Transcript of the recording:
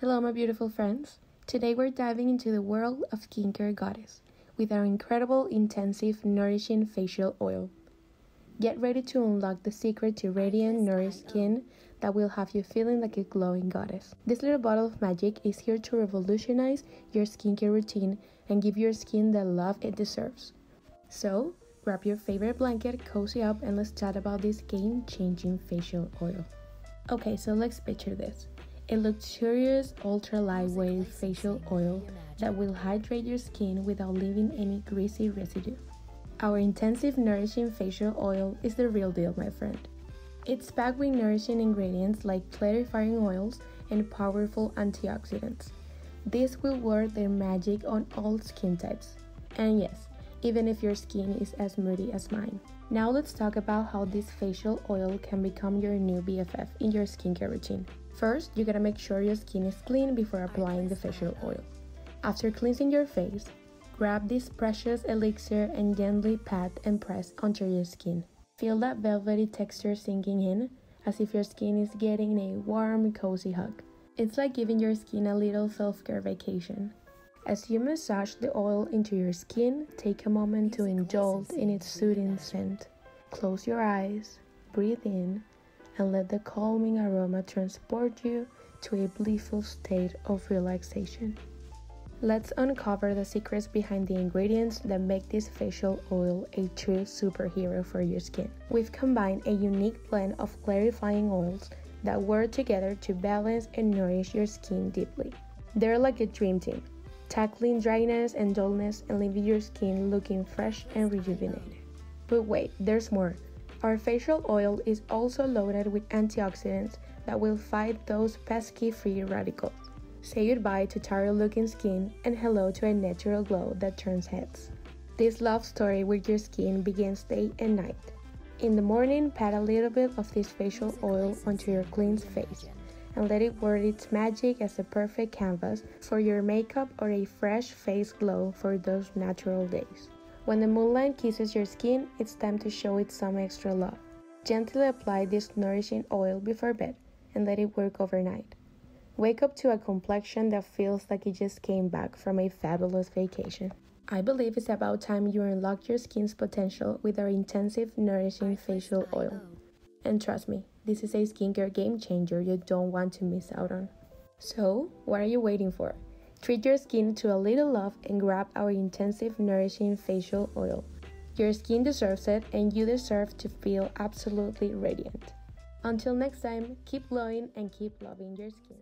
Hello my beautiful friends. Today we're diving into the world of skincare goddess with our incredible, intensive, nourishing facial oil. Get ready to unlock the secret to radiant, nourished skin that will have you feeling like a glowing goddess. This little bottle of magic is here to revolutionize your skincare routine and give your skin the love it deserves. So, grab your favorite blanket, cozy up, and let's chat about this game-changing facial oil. Okay, so let's picture this. A luxurious, ultra-lightweight facial oil that will hydrate your skin without leaving any greasy residue. Our intensive, nourishing facial oil is the real deal, my friend. It's packed with nourishing ingredients like clarifying oils and powerful antioxidants. This will work their magic on all skin types. And yes, even if your skin is as moody as mine. Now let's talk about how this facial oil can become your new BFF in your skincare routine. First, you gotta make sure your skin is clean before applying the facial oil. After cleansing your face, grab this precious elixir and gently pat and press onto your skin. Feel that velvety texture sinking in, as if your skin is getting a warm, cozy hug. It's like giving your skin a little self-care vacation. As you massage the oil into your skin, take a moment to indulge in its soothing scent. Close your eyes, breathe in, and let the calming aroma transport you to a blissful state of relaxation. Let's uncover the secrets behind the ingredients that make this facial oil a true superhero for your skin. We've combined a unique blend of clarifying oils that work together to balance and nourish your skin deeply. They're like a dream team, tackling dryness and dullness and leaving your skin looking fresh and rejuvenated. But wait, there's more. Our facial oil is also loaded with antioxidants that will fight those pesky free radicals. Say goodbye to tired-looking skin and hello to a natural glow that turns heads. This love story with your skin begins day and night. In the morning, pat a little bit of this facial oil onto your cleansed face and let it work its magic as a perfect canvas for your makeup or a fresh face glow for those natural days. When the moonlight kisses your skin, it's time to show it some extra love. Gently apply this nourishing oil before bed and let it work overnight. Wake up to a complexion that feels like it just came back from a fabulous vacation. I believe it's about time you unlock your skin's potential with our intensive, nourishing facial oil. And trust me, this is a skincare game changer you don't want to miss out on. So, what are you waiting for? Treat your skin to a little love and grab our intensive, nourishing facial oil. Your skin deserves it, and you deserve to feel absolutely radiant. Until next time, keep glowing and keep loving your skin.